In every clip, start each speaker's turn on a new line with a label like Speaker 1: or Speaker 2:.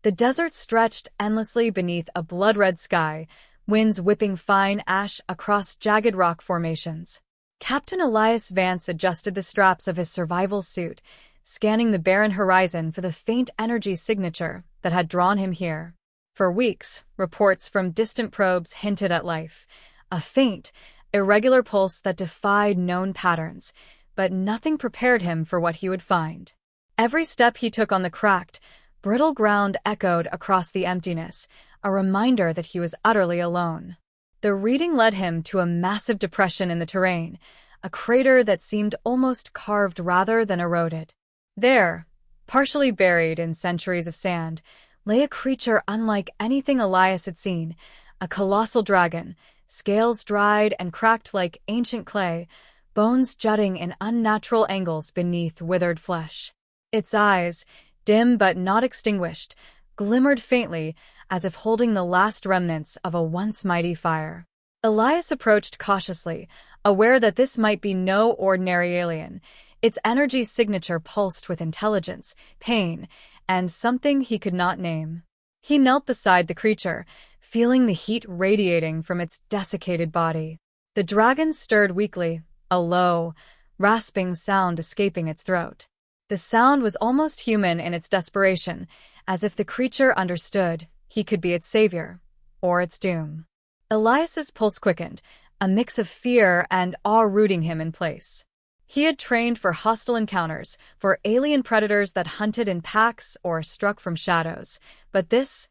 Speaker 1: The desert stretched endlessly beneath a blood-red sky, winds whipping fine ash across jagged rock formations. Captain Elias Vance adjusted the straps of his survival suit, scanning the barren horizon for the faint energy signature that had drawn him here. For weeks, reports from distant probes hinted at life, a faint, irregular pulse that defied known patterns, but nothing prepared him for what he would find. Every step he took on the cracked, brittle ground echoed across the emptiness, a reminder that he was utterly alone. The reading led him to a massive depression in the terrain, a crater that seemed almost carved rather than eroded. There, partially buried in centuries of sand, lay a creature unlike anything Elias had seen, a colossal dragon, scales dried and cracked like ancient clay, bones jutting in unnatural angles beneath withered flesh. Its eyes, dim but not extinguished, glimmered faintly as if holding the last remnants of a once mighty fire. Elias approached cautiously, aware that this might be no ordinary alien. Its energy signature pulsed with intelligence, pain, and something he could not name. He knelt beside the creature, feeling the heat radiating from its desiccated body. The dragon stirred weakly, a low, rasping sound escaping its throat. The sound was almost human in its desperation, as if the creature understood he could be its savior, or its doom. Elias's pulse quickened, a mix of fear and awe rooting him in place. He had trained for hostile encounters, for alien predators that hunted in packs or struck from shadows, but this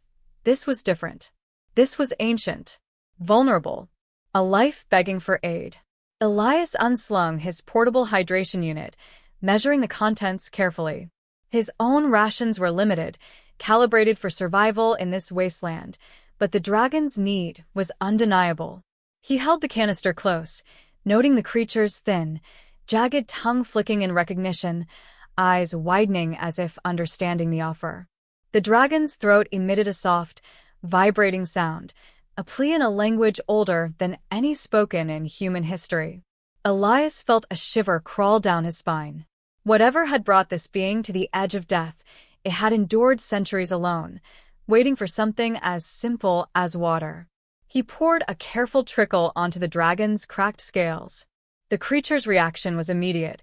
Speaker 1: was different. This was ancient, vulnerable, a life begging for aid. Elias unslung his portable hydration unit, measuring the contents carefully. His own rations were limited, calibrated for survival in this wasteland, but the dragon's need was undeniable. He held the canister close, noting the creature's thin, jagged tongue flicking in recognition, eyes widening as if understanding the offer. The dragon's throat emitted a soft, vibrating sound, a plea in a language older than any spoken in human history. Elias felt a shiver crawl down his spine. Whatever had brought this being to the edge of death, it had endured centuries alone, waiting for something as simple as water. He poured a careful trickle onto the dragon's cracked scales. The creature's reaction was immediate.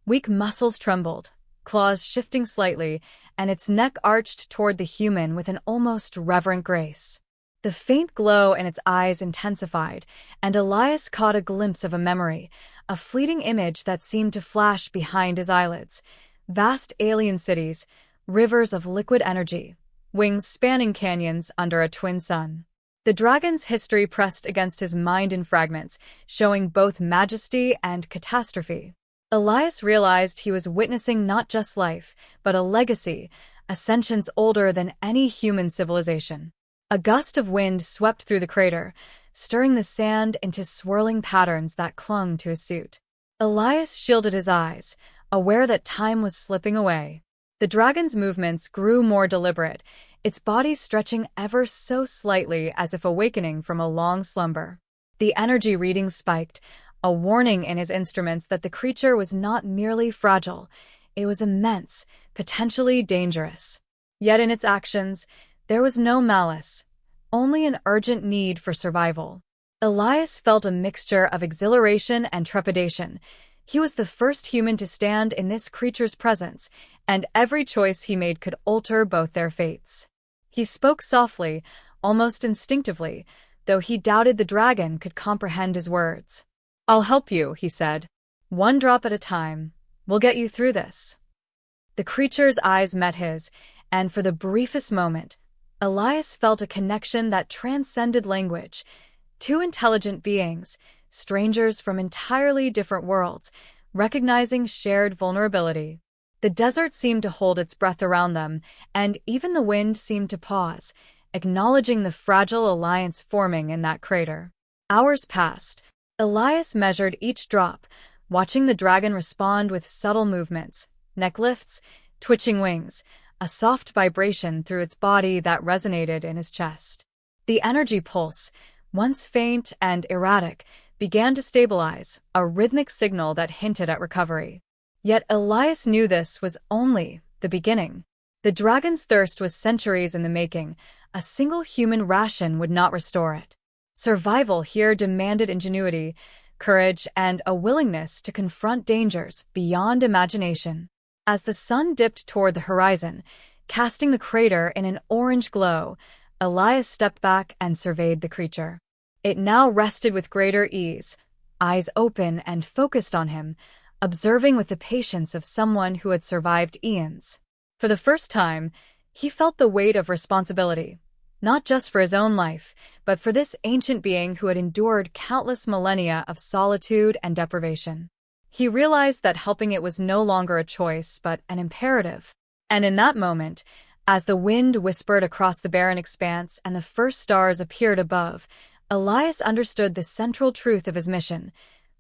Speaker 1: Weak muscles trembled, claws shifting slightly, and its neck arched toward the human with an almost reverent grace. The faint glow in its eyes intensified, and Elias caught a glimpse of a memory, a fleeting image that seemed to flash behind his eyelids. Vast alien cities, rivers of liquid energy, wings spanning canyons under a twin sun. The dragon's history pressed against his mind in fragments, showing both majesty and catastrophe. Elias realized he was witnessing not just life, but a legacy, a sentience older than any human civilization. A gust of wind swept through the crater, stirring the sand into swirling patterns that clung to his suit. Elias shielded his eyes, aware that time was slipping away. The dragon's movements grew more deliberate, its body stretching ever so slightly as if awakening from a long slumber. The energy readings spiked, a warning in his instruments that the creature was not merely fragile, it was immense, potentially dangerous. Yet in its actions, there was no malice, only an urgent need for survival. Elias felt a mixture of exhilaration and trepidation. He was the first human to stand in this creature's presence, and every choice he made could alter both their fates. He spoke softly, almost instinctively, though he doubted the dragon could comprehend his words. "I'll help you," he said. "One drop at a time. We'll get you through this." The creature's eyes met his, and for the briefest moment, Elias felt a connection that transcended language. Two intelligent beings, strangers from entirely different worlds, recognizing shared vulnerability. The desert seemed to hold its breath around them, and even the wind seemed to pause, acknowledging the fragile alliance forming in that crater. Hours passed. Elias measured each drop, watching the dragon respond with subtle movements, neck lifts, twitching wings, a soft vibration through its body that resonated in his chest. The energy pulse, once faint and erratic, began to stabilize, a rhythmic signal that hinted at recovery. Yet Elias knew this was only the beginning. The dragon's thirst was centuries in the making. A single human ration would not restore it. Survival here demanded ingenuity, courage, and a willingness to confront dangers beyond imagination. As the sun dipped toward the horizon, casting the crater in an orange glow, Elias stepped back and surveyed the creature. It now rested with greater ease, eyes open and focused on him, observing with the patience of someone who had survived eons. For the first time, he felt the weight of responsibility, not just for his own life, but for this ancient being who had endured countless millennia of solitude and deprivation. He realized that helping it was no longer a choice, but an imperative. And in that moment, as the wind whispered across the barren expanse and the first stars appeared above, Elias understood the central truth of his mission.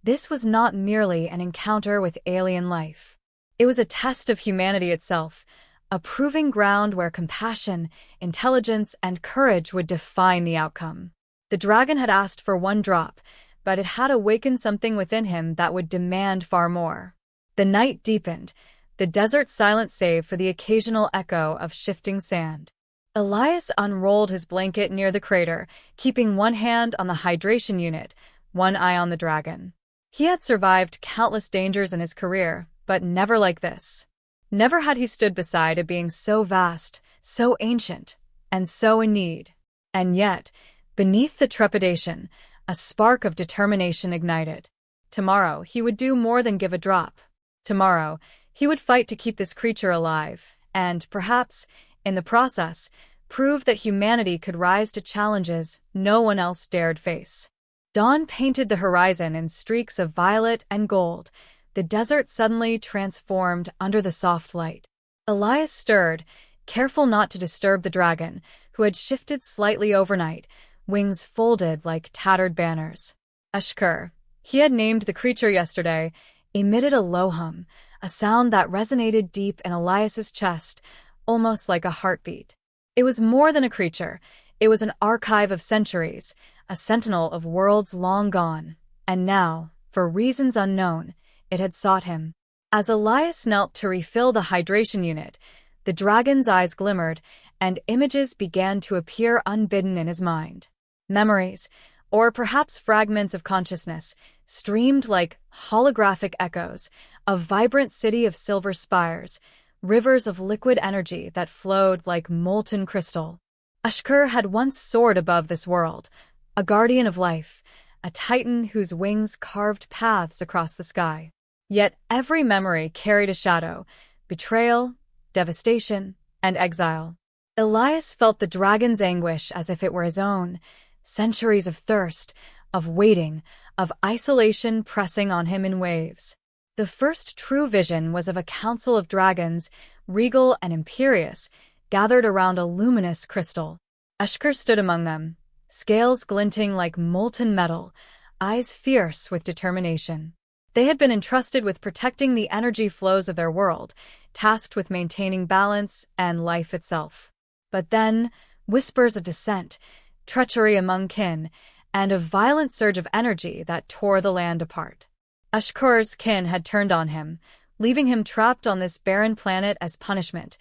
Speaker 1: This was not merely an encounter with alien life. It was a test of humanity itself, a proving ground where compassion, intelligence, and courage would define the outcome. The dragon had asked for one drop, but it had awakened something within him that would demand far more. The night deepened, the desert silent save for the occasional echo of shifting sand. Elias unrolled his blanket near the crater, keeping one hand on the hydration unit, one eye on the dragon. He had survived countless dangers in his career, but never like this. Never had he stood beside a being so vast, so ancient, and so in need. And yet, beneath the trepidation, a spark of determination ignited. Tomorrow, he would do more than give a drop. Tomorrow, he would fight to keep this creature alive, and, perhaps, in the process, prove that humanity could rise to challenges no one else dared face. Dawn painted the horizon in streaks of violet and gold. The desert suddenly transformed under the soft light. Elias stirred, careful not to disturb the dragon, who had shifted slightly overnight, wings folded like tattered banners. Ushkur, he had named the creature yesterday, emitted a low hum, a sound that resonated deep in Elias's chest, almost like a heartbeat. It was more than a creature. It was an archive of centuries, a sentinel of worlds long gone. And now, for reasons unknown, it had sought him. As Elias knelt to refill the hydration unit, the dragon's eyes glimmered, and images began to appear unbidden in his mind. Memories, or perhaps fragments of consciousness, streamed like holographic echoes, a vibrant city of silver spires, rivers of liquid energy that flowed like molten crystal. Ushkur had once soared above this world, a guardian of life, a titan whose wings carved paths across the sky. Yet every memory carried a shadow, betrayal, devastation, and exile. Elias felt the dragon's anguish as if it were his own, centuries of thirst, of waiting, of isolation pressing on him in waves. The first true vision was of a council of dragons, regal and imperious, gathered around a luminous crystal. Ushkur stood among them, scales glinting like molten metal, eyes fierce with determination. They had been entrusted with protecting the energy flows of their world, tasked with maintaining balance and life itself. But then, whispers of dissent, treachery among kin, and a violent surge of energy that tore the land apart. Ushkur's kin had turned on him, leaving him trapped on this barren planet as punishment,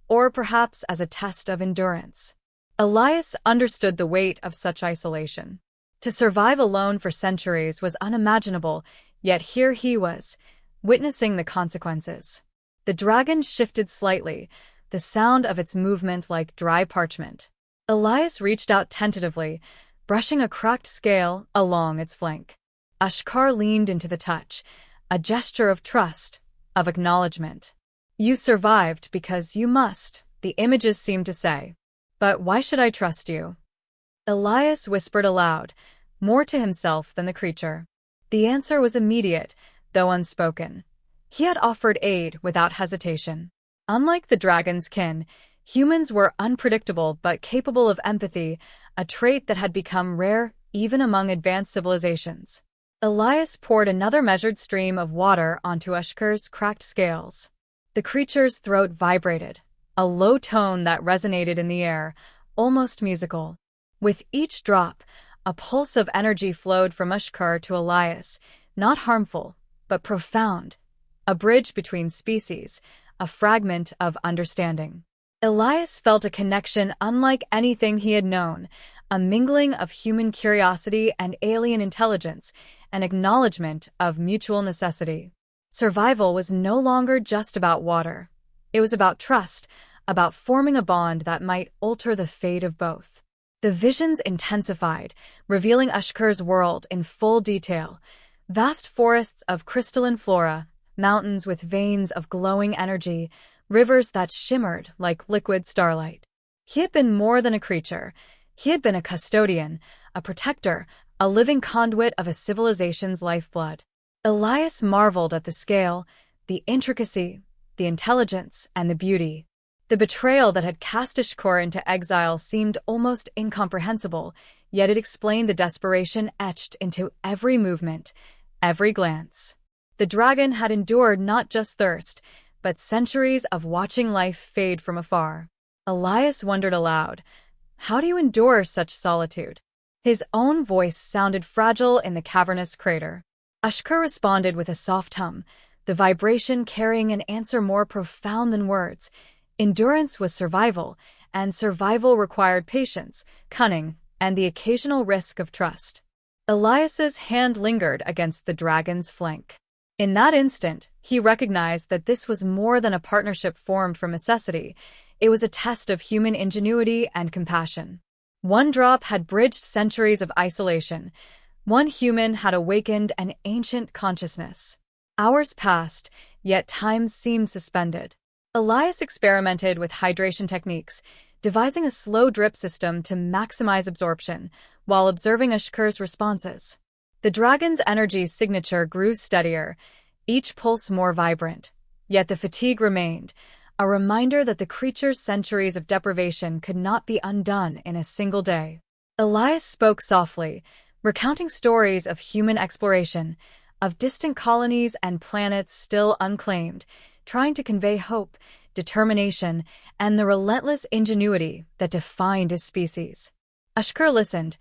Speaker 1: or perhaps as a test of endurance. Elias understood the weight of such isolation. To survive alone for centuries was unimaginable, yet here he was, witnessing the consequences. The dragon shifted slightly, the sound of its movement like dry parchment. Elias reached out tentatively, brushing a cracked scale along its flank. Ushkur leaned into the touch, a gesture of trust, of acknowledgement. "You survived because you must," the images seemed to say. "But why should I trust you?" Elias whispered aloud, more to himself than the creature. The answer was immediate, though unspoken. He had offered aid without hesitation. Unlike the dragon's kin, humans were unpredictable but capable of empathy, a trait that had become rare even among advanced civilizations. Elias poured another measured stream of water onto Ushkur's cracked scales. The creature's throat vibrated, a low tone that resonated in the air, almost musical. With each drop, a pulse of energy flowed from Ushkur to Elias, not harmful, but profound, a bridge between species, a fragment of understanding. Elias felt a connection unlike anything he had known, a mingling of human curiosity and alien intelligence, an acknowledgement of mutual necessity. Survival was no longer just about water. It was about trust, about forming a bond that might alter the fate of both. The visions intensified, revealing Ushkur's world in full detail. Vast forests of crystalline flora, mountains with veins of glowing energy, rivers that shimmered like liquid starlight. He had been more than a creature. He had been a custodian, a protector, a living conduit of a civilization's lifeblood. Elias marveled at the scale, the intricacy, the intelligence, and the beauty. The betrayal that had cast Ushkur into exile seemed almost incomprehensible, yet it explained the desperation etched into every movement, every glance. The dragon had endured not just thirst, but centuries of watching life fade from afar. Elias wondered aloud, how do you endure such solitude? His own voice sounded fragile in the cavernous crater. Ushkur responded with a soft hum, the vibration carrying an answer more profound than words. Endurance was survival, and survival required patience, cunning, and the occasional risk of trust. Elias's hand lingered against the dragon's flank. In that instant, he recognized that this was more than a partnership formed from necessity. It was a test of human ingenuity and compassion. One drop had bridged centuries of isolation. One human had awakened an ancient consciousness. Hours passed, yet time seemed suspended. Elias experimented with hydration techniques, devising a slow drip system to maximize absorption, while observing Ushkur's responses. The dragon's energy signature grew steadier, each pulse more vibrant. Yet the fatigue remained, a reminder that the creature's centuries of deprivation could not be undone in a single day. Elias spoke softly, recounting stories of human exploration, of distant colonies and planets still unclaimed, trying to convey hope, determination, and the relentless ingenuity that defined his species. Ushkur listened,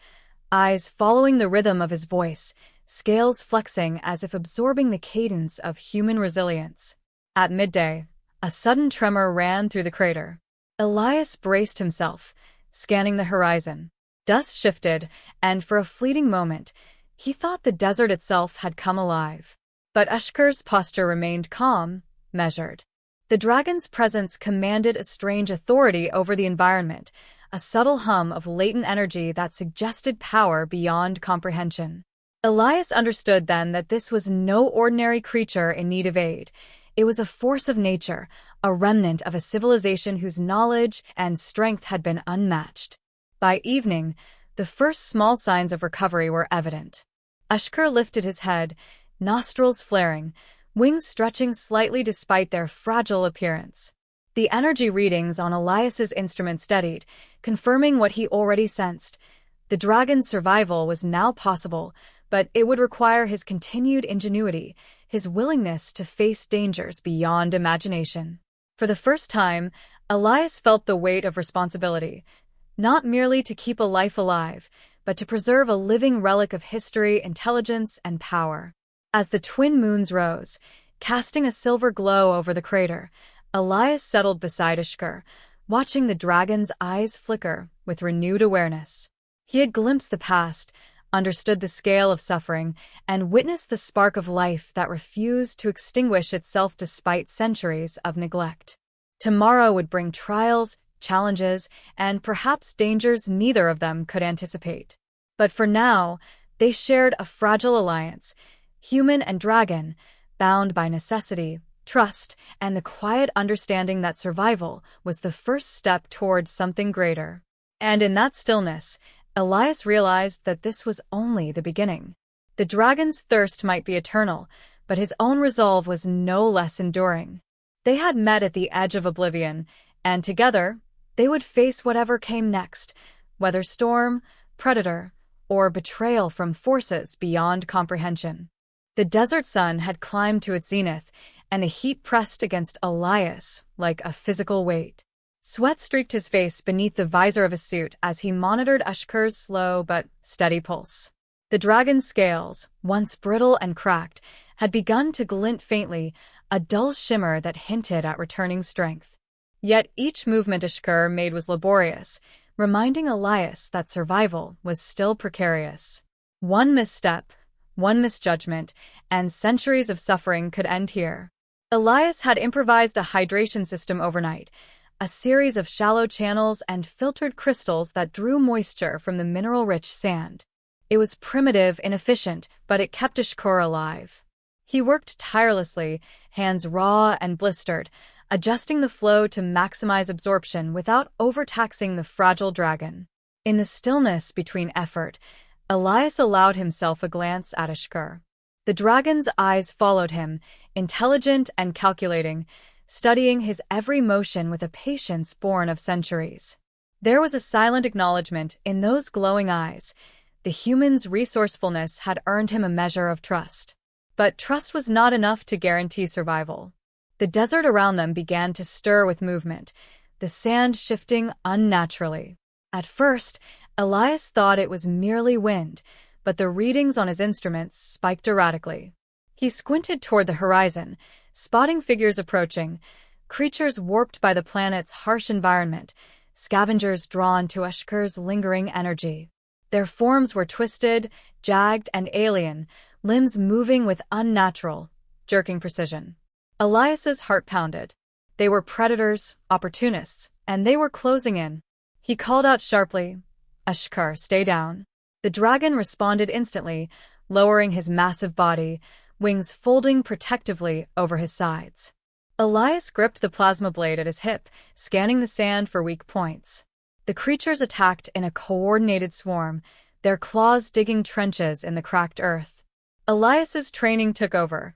Speaker 1: eyes following the rhythm of his voice, scales flexing as if absorbing the cadence of human resilience. At midday, a sudden tremor ran through the crater. Elias braced himself, scanning the horizon. Dust shifted, and for a fleeting moment, he thought the desert itself had come alive. But Ushkur's posture remained calm, measured. The dragon's presence commanded a strange authority over the environment, a subtle hum of latent energy that suggested power beyond comprehension. Elias understood then that this was no ordinary creature in need of aid. It was a force of nature, a remnant of a civilization whose knowledge and strength had been unmatched. By evening, the first small signs of recovery were evident. Ushkur lifted his head, nostrils flaring, wings stretching slightly despite their fragile appearance. The energy readings on Elias's instrument steadied, confirming what he already sensed. The dragon's survival was now possible, but it would require his continued ingenuity, his willingness to face dangers beyond imagination. For the first time, Elias felt the weight of responsibility, not merely to keep a life alive, but to preserve a living relic of history, intelligence, and power. As the twin moons rose, casting a silver glow over the crater, Elias settled beside Ushkur, watching the dragon's eyes flicker with renewed awareness. He had glimpsed the past, understood the scale of suffering, and witnessed the spark of life that refused to extinguish itself despite centuries of neglect. Tomorrow would bring trials, challenges, and perhaps dangers neither of them could anticipate. But for now, they shared a fragile alliance, human and dragon, bound by necessity, trust, and the quiet understanding that survival was the first step towards something greater. And in that stillness, Elias realized that this was only the beginning. The dragon's thirst might be eternal, but his own resolve was no less enduring. They had met at the edge of oblivion, and together, they would face whatever came next, whether storm, predator, or betrayal from forces beyond comprehension. The desert sun had climbed to its zenith, and the heat pressed against Elias like a physical weight. Sweat streaked his face beneath the visor of his suit as he monitored Ushkur's slow but steady pulse. The dragon's scales, once brittle and cracked, had begun to glint faintly, a dull shimmer that hinted at returning strength. Yet each movement Ishkur made was laborious, reminding Elias that survival was still precarious. One misstep, one misjudgment, and centuries of suffering could end here. Elias had improvised a hydration system overnight, a series of shallow channels and filtered crystals that drew moisture from the mineral-rich sand. It was primitive, inefficient, but it kept Ishkur alive. He worked tirelessly, hands raw and blistered, adjusting the flow to maximize absorption without overtaxing the fragile dragon. In the stillness between effort, Elias allowed himself a glance at Ishkur. The dragon's eyes followed him, intelligent and calculating, studying his every motion with a patience born of centuries. There was a silent acknowledgement in those glowing eyes. The human's resourcefulness had earned him a measure of trust. But trust was not enough to guarantee survival. The desert around them began to stir with movement, the sand shifting unnaturally. At first, Elias thought it was merely wind, but the readings on his instruments spiked erratically. He squinted toward the horizon, spotting figures approaching, creatures warped by the planet's harsh environment, scavengers drawn to Ishkur's lingering energy. Their forms were twisted, jagged, and alien, limbs moving with unnatural, jerking precision. Elias's heart pounded. They were predators, opportunists, and they were closing in. He called out sharply, "Ishkur, stay down." The dragon responded instantly, lowering his massive body, wings folding protectively over his sides. Elias gripped the plasma blade at his hip, scanning the sand for weak points. The creatures attacked in a coordinated swarm, their claws digging trenches in the cracked earth. Elias's training took over.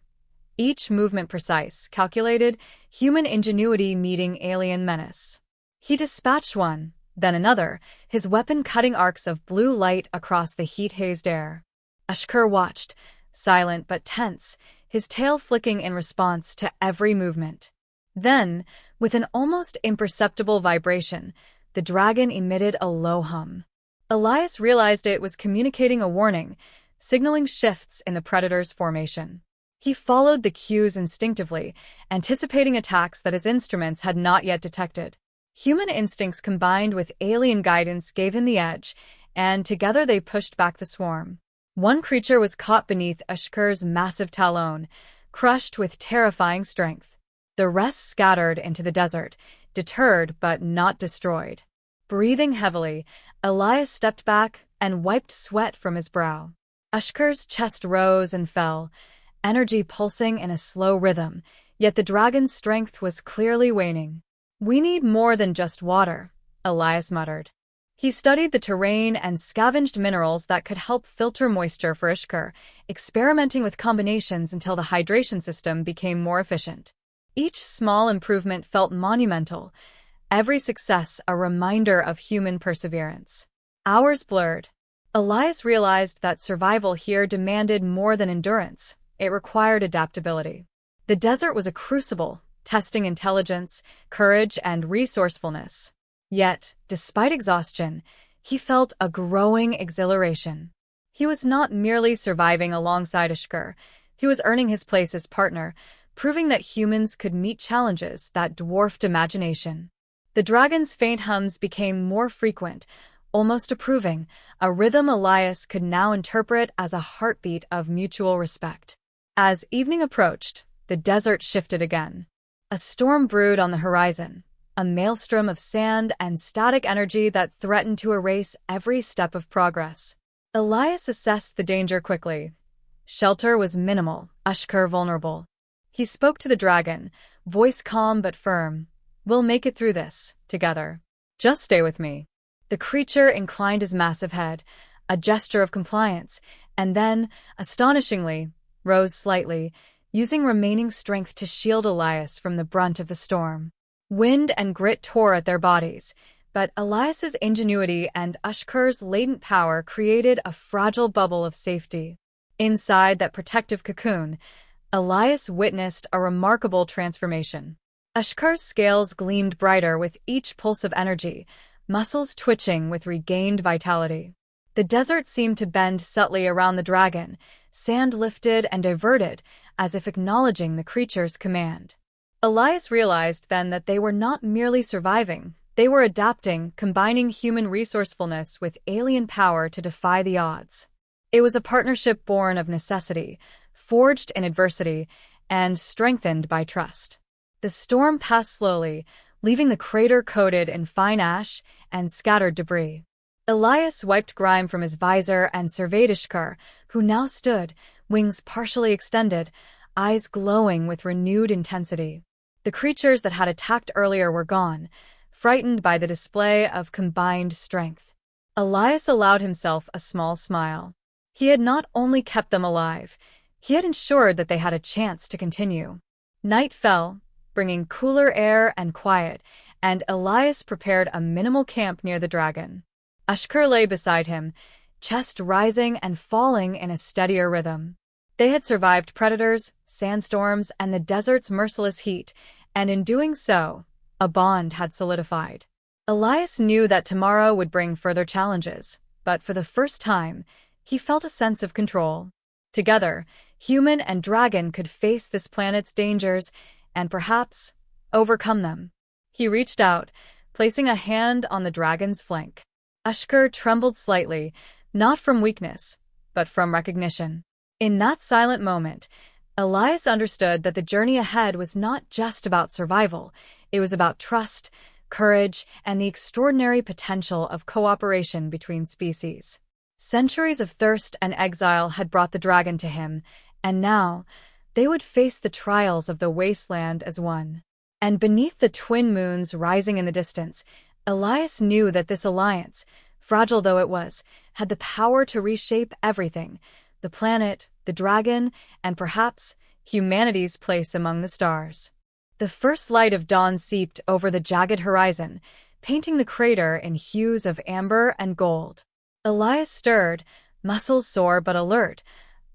Speaker 1: Each movement precise, calculated, human ingenuity meeting alien menace. He dispatched one, then another, his weapon cutting arcs of blue light across the heat-hazed air. Ishkur watched, silent but tense, his tail flicking in response to every movement. Then, with an almost imperceptible vibration, the dragon emitted a low hum. Elias realized it was communicating a warning, signaling shifts in the predator's formation. He followed the cues instinctively, anticipating attacks that his instruments had not yet detected. Human instincts combined with alien guidance gave him the edge, and together they pushed back the swarm. One creature was caught beneath Ishkur's massive talon, crushed with terrifying strength. The rest scattered into the desert, deterred but not destroyed. Breathing heavily, Elias stepped back and wiped sweat from his brow. Ishkur's chest rose and fell, energy pulsing in a slow rhythm, yet the dragon's strength was clearly waning. "We need more than just water," Elias muttered. He studied the terrain and scavenged minerals that could help filter moisture for Ishkur, experimenting with combinations until the hydration system became more efficient. Each small improvement felt monumental, every success a reminder of human perseverance. Hours blurred. Elias realized that survival here demanded more than endurance. It required adaptability. The desert was a crucible, testing intelligence, courage, and resourcefulness. Yet, despite exhaustion, he felt a growing exhilaration. He was not merely surviving alongside Ishkur, he was earning his place as partner, proving that humans could meet challenges that dwarfed imagination. The dragon's faint hums became more frequent, almost approving, a rhythm Elias could now interpret as a heartbeat of mutual respect. As evening approached, the desert shifted again. A storm brewed on the horizon, a maelstrom of sand and static energy that threatened to erase every step of progress. Elias assessed the danger quickly. Shelter was minimal, Ishkur vulnerable. He spoke to the dragon, voice calm but firm. "We'll make it through this, together. Just stay with me." The creature inclined his massive head, a gesture of compliance, and then, astonishingly, rose slightly, using remaining strength to shield Elias from the brunt of the storm. Wind and grit tore at their bodies, but Elias's ingenuity and Ishkur's latent power created a fragile bubble of safety. Inside that protective cocoon, Elias witnessed a remarkable transformation. Ishkur's scales gleamed brighter with each pulse of energy, muscles twitching with regained vitality. The desert seemed to bend subtly around the dragon, sand lifted and diverted, as if acknowledging the creature's command. Elias realized then that they were not merely surviving, they were adapting, combining human resourcefulness with alien power to defy the odds. It was a partnership born of necessity, forged in adversity, and strengthened by trust. The storm passed slowly, leaving the crater coated in fine ash and scattered debris. Elias wiped grime from his visor and surveyed Ishkar, who now stood, wings partially extended, eyes glowing with renewed intensity. The creatures that had attacked earlier were gone, frightened by the display of combined strength. Elias allowed himself a small smile. He had not only kept them alive, he had ensured that they had a chance to continue. Night fell, bringing cooler air and quiet, and Elias prepared a minimal camp near the dragon. Ashkur lay beside him, chest rising and falling in a steadier rhythm. They had survived predators, sandstorms, and the desert's merciless heat, and in doing so, a bond had solidified. Elias knew that tomorrow would bring further challenges, but for the first time, he felt a sense of control. Together, human and dragon could face this planet's dangers and perhaps overcome them. He reached out, placing a hand on the dragon's flank. Ashkur trembled slightly, not from weakness, but from recognition. In that silent moment, Elias understood that the journey ahead was not just about survival, it was about trust, courage, and the extraordinary potential of cooperation between species. Centuries of thirst and exile had brought the dragon to him, and now they would face the trials of the wasteland as one. And beneath the twin moons rising in the distance, Elias knew that this alliance, fragile though it was, had the power to reshape everything: the planet, the dragon, and perhaps humanity's place among the stars. The first light of dawn seeped over the jagged horizon, painting the crater in hues of amber and gold. Elias stirred, muscles sore but alert,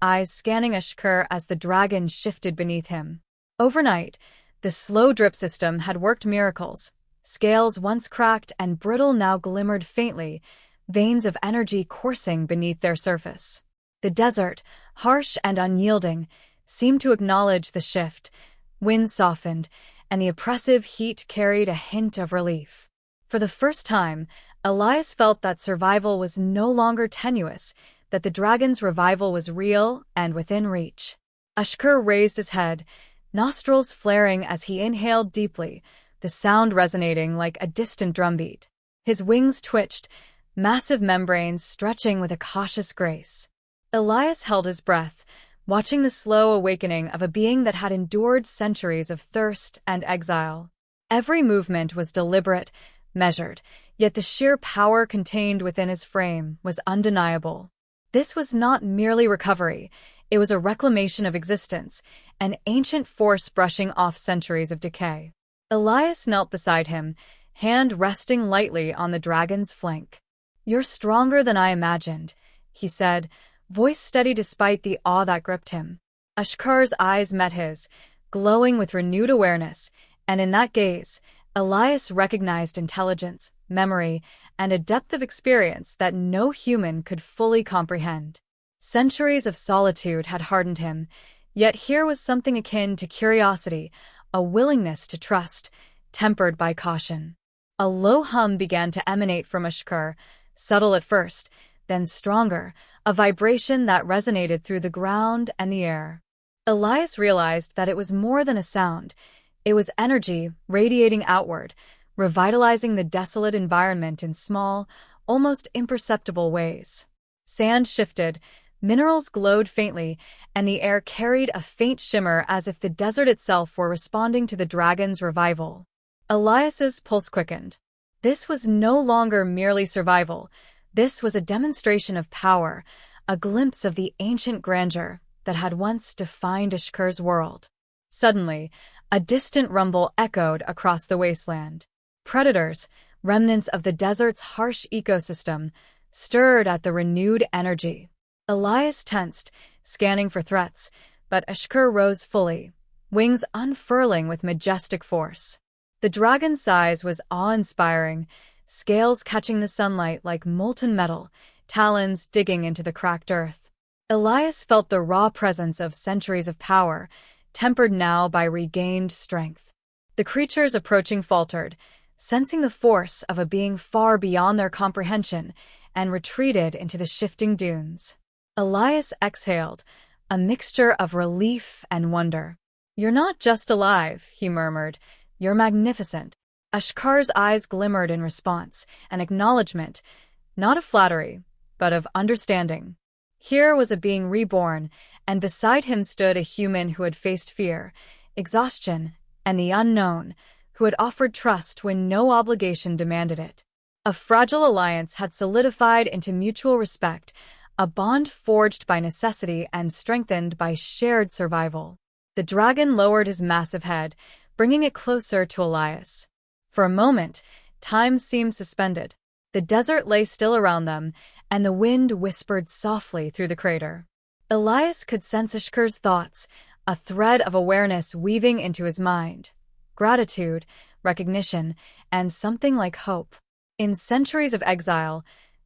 Speaker 1: eyes scanning Ashkur as the dragon shifted beneath him. Overnight, the slow drip system had worked miracles. Scales once cracked and brittle now glimmered faintly, veins of energy coursing beneath their surface. The desert, harsh and unyielding, seemed to acknowledge the shift. Winds softened, and the oppressive heat carried a hint of relief. For the first time, Elias felt that survival was no longer tenuous, that the dragon's revival was real and within reach. Ashkur raised his head, nostrils flaring as he inhaled deeply, the sound resonating like a distant drumbeat. His wings twitched, massive membranes stretching with a cautious grace. Elias held his breath, watching the slow awakening of a being that had endured centuries of thirst and exile. Every movement was deliberate, measured, yet the sheer power contained within his frame was undeniable. This was not merely recovery, it was a reclamation of existence, an ancient force brushing off centuries of decay. Elias knelt beside him, hand resting lightly on the dragon's flank. "You're stronger than I imagined," he said, voice steady despite the awe that gripped him. Ashkar's eyes met his, glowing with renewed awareness, and in that gaze, Elias recognized intelligence, memory, and a depth of experience that no human could fully comprehend. Centuries of solitude had hardened him, yet here was something akin to curiosity, a willingness to trust, tempered by caution. A low hum began to emanate from Ashkur, subtle at first, then stronger, a vibration that resonated through the ground and the air. Elias realized that it was more than a sound. It was energy radiating outward, revitalizing the desolate environment in small, almost imperceptible ways. Sand shifted, minerals glowed faintly, and the air carried a faint shimmer as if the desert itself were responding to the dragon's revival. Elias's pulse quickened. This was no longer merely survival. This was a demonstration of power, a glimpse of the ancient grandeur that had once defined Ashkur's world. Suddenly, a distant rumble echoed across the wasteland. Predators, remnants of the desert's harsh ecosystem, stirred at the renewed energy. Elias tensed, scanning for threats, but Ashkur rose fully, wings unfurling with majestic force. The dragon's size was awe-inspiring, scales catching the sunlight like molten metal, talons digging into the cracked earth. Elias felt the raw presence of centuries of power, tempered now by regained strength. The creatures approaching faltered, sensing the force of a being far beyond their comprehension, and retreated into the shifting dunes. Elias exhaled, a mixture of relief and wonder. "You're not just alive," he murmured. "You're magnificent." Ashkar's eyes glimmered in response, an acknowledgement, not of flattery, but of understanding. Here was a being reborn, and beside him stood a human who had faced fear, exhaustion, and the unknown, who had offered trust when no obligation demanded it. A fragile alliance had solidified into mutual respect, a bond forged by necessity and strengthened by shared survival. The dragon lowered his massive head, bringing it closer to Elias. For a moment, time seemed suspended. The desert lay still around them, and the wind whispered softly through the crater. Elias could sense Ashkar's thoughts, a thread of awareness weaving into his mind. Gratitude, recognition, and something like hope. In centuries of exile,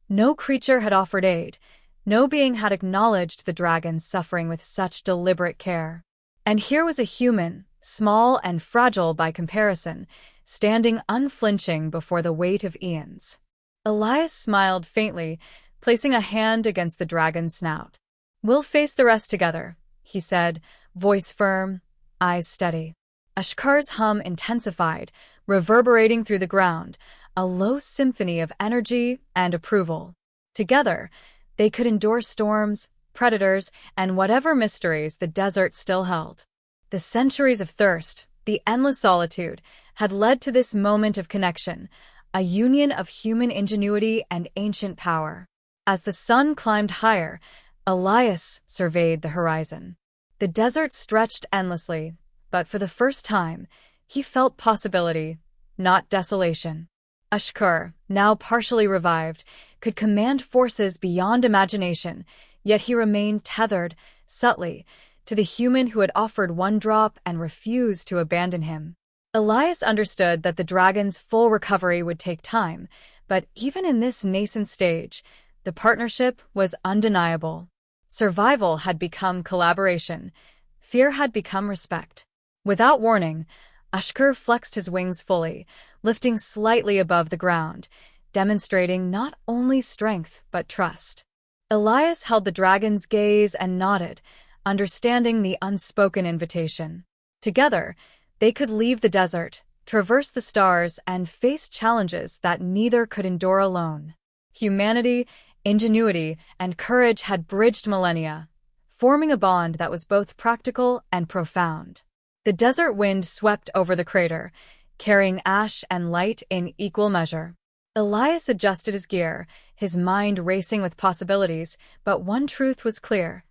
Speaker 1: no creature had offered aid, no being had acknowledged the dragon's suffering with such deliberate care. And here was a human, small and fragile by comparison, standing unflinching before the weight of eons. Elias smiled faintly, placing a hand against the dragon's snout. "We'll face the rest together," he said, voice firm, eyes steady. Ashkar's hum intensified, reverberating through the ground, a low symphony of energy and approval. Together, they could endure storms, predators, and whatever mysteries the desert still held. The centuries of thirst, the endless solitude, had led to this moment of connection, a union of human ingenuity and ancient power. As the sun climbed higher, Elias surveyed the horizon. The desert stretched endlessly, but for the first time, he felt possibility, not desolation. Ashkar, now partially revived, could command forces beyond imagination, yet he remained tethered, subtly, to the human who had offered one drop and refused to abandon him. Elias understood that the dragon's full recovery would take time, but even in this nascent stage, the partnership was undeniable. Survival had become collaboration. Fear had become respect. Without warning, Ashkar flexed his wings fully, lifting slightly above the ground, demonstrating not only strength but trust. Elias held the dragon's gaze and nodded, understanding the unspoken invitation. Together, they could leave the desert, traverse the stars, and face challenges that neither could endure alone. Humanity, ingenuity, and courage had bridged millennia, forming a bond that was both practical and profound. The desert wind swept over the crater, carrying ash and light in equal measure. Elias adjusted his gear, his mind racing with possibilities, but one truth was clear.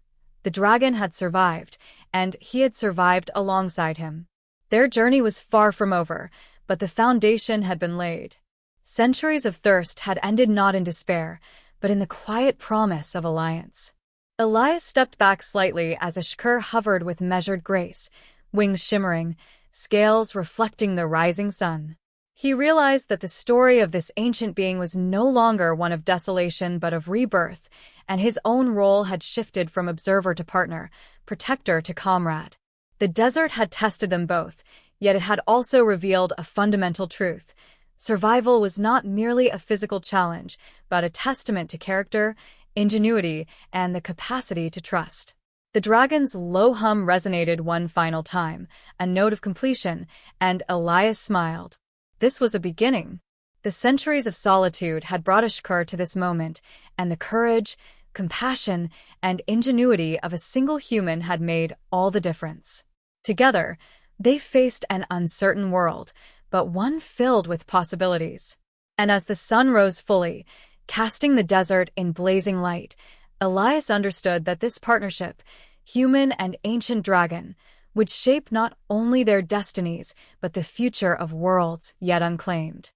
Speaker 1: The dragon had survived, and he had survived alongside him. Their journey was far from over, but the foundation had been laid. Centuries of thirst had ended not in despair, but in the quiet promise of alliance. Elias stepped back slightly as Ashkar hovered with measured grace, wings shimmering, scales reflecting the rising sun. He realized that the story of this ancient being was no longer one of desolation but of rebirth, and his own role had shifted from observer to partner, protector to comrade. The desert had tested them both, yet it had also revealed a fundamental truth. Survival was not merely a physical challenge, but a testament to character, ingenuity, and the capacity to trust. The dragon's low hum resonated one final time, a note of completion, and Elias smiled. This was a beginning. The centuries of solitude had brought Ashkar to this moment, and the courage, compassion, and ingenuity of a single human had made all the difference. Together, they faced an uncertain world, but one filled with possibilities. And as the sun rose fully, casting the desert in blazing light, Elias understood that this partnership, human and ancient dragon, would shape not only their destinies, but the future of worlds yet unclaimed.